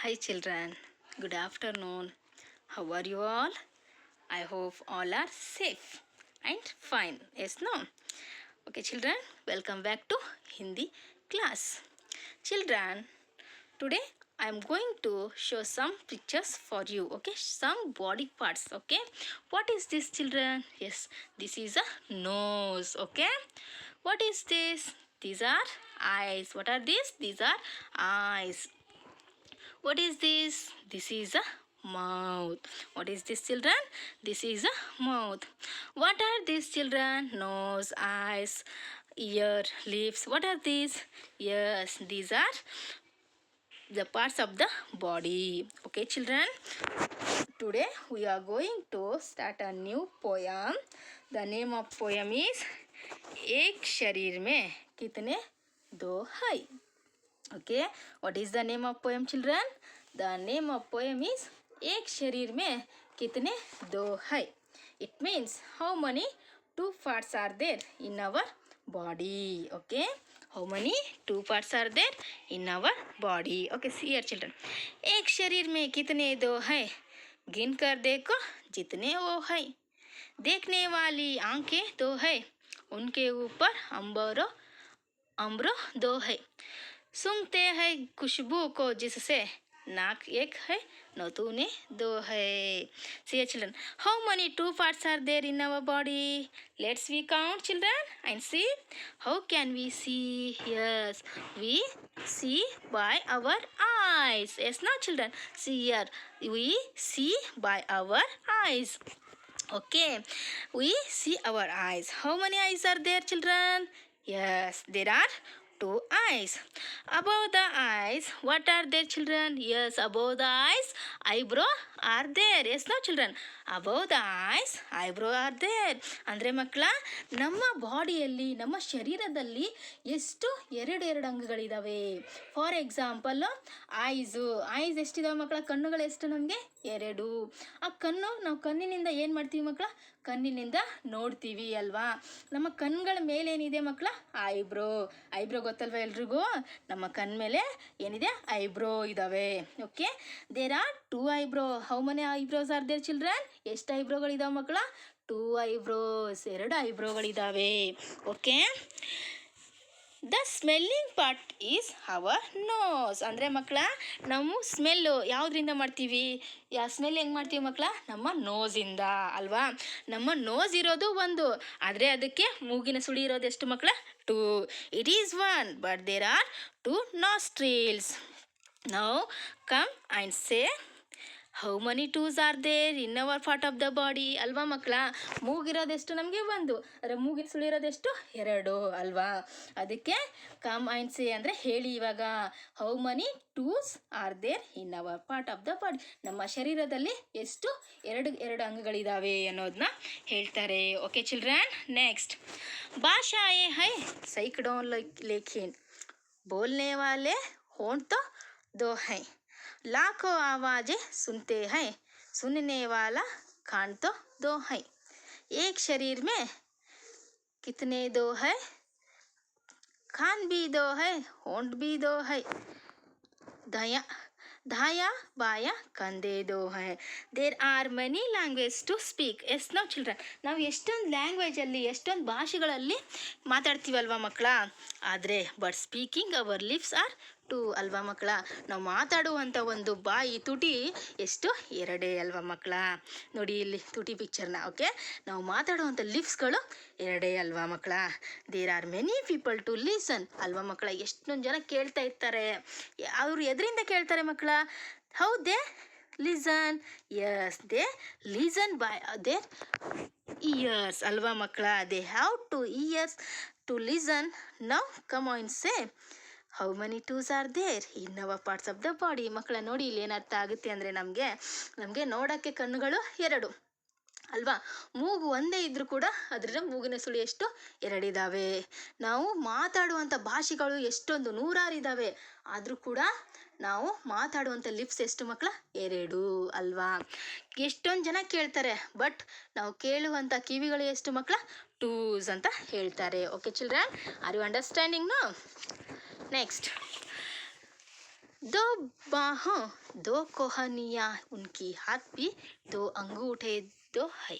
Hi children, good afternoon. How are you all? I hope all are safe and fine. Yes, no? Okay children, welcome back to Hindi class. Children, today I am going to show some pictures for you. Okay, some body parts. Okay, what is this children? Yes, this is a nose. Okay, what is this? These are eyes. What are these? These are eyes. What is this? This is a mouth. What is this children? This is a mouth. What are these children? Nose, eyes, ear, lips. What are these? Yes, these are the parts of the body. Okay children, today we are going to start a new poem. The name of poem is एक शरीर में कितने दो है. Okay, what is the name of poem children? The name of poem is एक शरीर में कितने दो है. It means how many two parts are there in our body. Okay, how many two parts are there in our body. Okay, see here children. एक शरीर में कितने दो है, गिन कर देखो जितने वो है. देखने वाली आंखें दो है, उनके ऊपर अंबरो अम्बरो दो है. सूंघते हैं खुशबू को जिससे, नाक एक है नथुने दो है. See children, how many two parts are there in our body? Let's we count children and see. How can we see? Yes, we see by our eyes. Yes, now children, see here, we see by our eyes. Okay, we see our eyes. How many eyes are there children? Yes, there are two eyes. Above the eyes, what are there children? Yes, above the eyes, eyebrow are there. Yes, no children, above the eyes, eyebrow are there. ಅಂದರೆ ಮಕ್ಕಳ, ನಮ್ಮ ಬಾಡಿಯಲ್ಲಿ, ನಮ್ಮ ಶರೀರದಲ್ಲಿ ಎಷ್ಟು ಎರಡೆರಡು ಅಂಗಗಳಿದಾವೆ. For example ice ಎಷ್ಟಿದಾವೆ ಮಕ್ಕಳ? ಕಣ್ಣುಗಳು ಎಷ್ಟು ನಮಗೆ? ಎರಡು. ಆ ಕಣ್ಣು, ನಾವು ಕಣ್ಣಿನಿಂದ ಏನು ಮಾಡ್ತೀವಿ ಮಕ್ಕಳ? ಕಣ್ಣಿನಿಂದ ನೋಡ್ತೀವಿ ಅಲ್ವಾ. ನಮ್ಮ ಕಣ್ಗಳ ಮೇಲೆ ಏನಿದೆ ಮಕ್ಕಳ? ಐಬ್ರೋ ಗೊತ್ತಲ್ವಾ ಎಲ್ರಿಗೂ? ನಮ್ಮ ಕಣ್ಣ ಮೇಲೆ ಏನಿದೆ? ಐಬ್ರೋ ಇದಾವೆ. Okay, there are two eyebrow. How many eyebrows are there children? ಎಷ್ಟು ಐಬ್ರೋಗಳಿದಾವೆ ಮಕ್ಕಳ? ಟೂ ಐಬ್ರೋಸ್, ಎರಡು ಐಬ್ರೋಗಳಿದಾವೆ. Okay, the smelling part is our nose. ಅಂದರೆ ಮಕ್ಕಳ, ನಾವು ಸ್ಮೆಲ್ಲು ಯಾವುದರಿಂದ ಮಾಡ್ತೀವಿ? ಸ್ಮೆಲ್ ಹೆಂಗೆ ಮಾಡ್ತೀವಿ ಮಕ್ಕಳ? ನಮ್ಮ ನೋಸಿಂದ ಅಲ್ವಾ. ನಮ್ಮ ನೋಸ್ ಇರೋದು ಒಂದು, ಆದರೆ ಅದಕ್ಕೆ ಮೂಗಿನ ಸುಳಿ ಇರೋದು ಎಷ್ಟು ಮಕ್ಕಳ? Two. It is one, but there are two nostrils. Now come and say, how many twos are there in our part of the body. ಅಲ್ವಾ ಮಕ್ಕಳ? ಮೂಗಿರೋದೆಷ್ಟು ನಮಗೆ? ಒಂದು. ಅದರ ಮೂಗಿನ ಸುಳಿರೋದೆಷ್ಟು? ಎರಡು ಅಲ್ವಾ. ಅದಕ್ಕೆ ಕಮ್ ಆ್ಯಂಡ್ ಸೇ ಅಂದರೆ ಹೇಳಿ ಇವಾಗ. How many twos are there in our part of the body. ನಮ್ಮ ಶರೀರದಲ್ಲಿ ಎಷ್ಟು ಎರಡು ಅಂಗಗಳಿದಾವೆ ಅನ್ನೋದನ್ನ ಹೇಳ್ತಾರೆ. Okay children, next. ಭಾಷಾಯೇ ಹೈ ಸೈಕಡೋं लेकिन बोलने वाले होंठ तो दो हैं. लाखों आवाजें सुनते हैं, सुनने वाला कान तो दो है. एक शरीर में कितने दो है, कान भी दो है, होंठ भी दो है, दाया बाया कंधे दो है. There are many language to speak. Yes ನಾವು ಚಿಲ್ಡ್ರನ್, ನಾವು ಎಷ್ಟೊಂದು ಲ್ಯಾಂಗ್ವೇಜಲ್ಲಿ, ಎಷ್ಟೊಂದು ಭಾಷೆಗಳಲ್ಲಿ ಮಾತಾಡ್ತೀವಲ್ವ ಮಕ್ಕಳ. ಆದರೆ but speaking our lips are two ಅಲ್ವಾ ಮಕ್ಕಳ. ನಾವು ಮಾತಾಡುವಂಥ ಒಂದು ಬಾಯಿ, ತುಟಿ ಎಷ್ಟು? ಎರಡೇ ಅಲ್ವಾ ಮಕ್ಕಳ. ನೋಡಿ ಇಲ್ಲಿ ತುಟಿ ಪಿಕ್ಚರ್ನ. ಓಕೆ, ನಾವು ಮಾತಾಡುವಂಥ ಲಿಪ್ಸ್ಗಳು ಎರಡೇ ಅಲ್ವಾ ಮಕ್ಕಳ. There are many people to listen ಅಲ್ವಾ ಮಕ್ಕಳ. ಎಷ್ಟೊಂದು ಜನ ಕೇಳ್ತಾ ಇರ್ತಾರೆ. ಅವರು ಎದರಿಂದ ಕೇಳ್ತಾರೆ ಮಕ್ಕಳ? How they listen? Yes, they listen by their ears ಅಲ್ವಾ ಮಕ್ಕಳ. They have two ears to listen. Now come on say, how many twos are there in our parts of the body. ಮಕ್ಕಳ ನೋಡಿ, ಇಲ್ಲಿ ಏನು ಅರ್ಥ ಆಗುತ್ತೆ ಅಂದರೆ, ನಮಗೆ ನೋಡೋಕ್ಕೆ ಕಣ್ಣುಗಳು ಎರಡು ಅಲ್ವಾ. ಮೂಗು ಒಂದೇ ಇದ್ರೂ ಕೂಡ ಅದರ ಮೂಗಿನ ಸುಳಿ ಎಷ್ಟು? ಎರಡಿದ್ದಾವೆ. ನಾವು ಮಾತಾಡುವಂಥ ಭಾಷೆಗಳು ಎಷ್ಟೊಂದು ನೂರಾರಿದ್ದಾವೆ, ಆದರೂ ಕೂಡ ನಾವು ಮಾತಾಡುವಂಥ ಲಿಪ್ಸ್ ಎಷ್ಟು ಮಕ್ಕಳ? ಎರಡು ಅಲ್ವಾ. ಎಷ್ಟೊಂದು ಜನ ಕೇಳ್ತಾರೆ, ಬಟ್ ನಾವು ಕೇಳುವಂಥ ಕಿವಿಗಳು ಎಷ್ಟು ಮಕ್ಕಳ? ಟೂಸ್ ಅಂತ ಹೇಳ್ತಾರೆ. Okay children, are you understanding no? Next, दो बाहों, दो कोहनियाँ, उनकी हाथ भी दो अंगूठे दो है।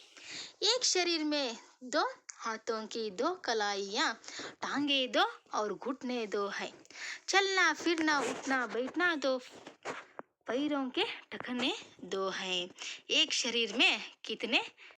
एक शरीर में दो हाथों की दो कलाइयाँ, टांगे दो और घुटने दो है। चलना फिरना उठना बैठना दो पैरों के टखने दो हैं। एक शरीर में कितने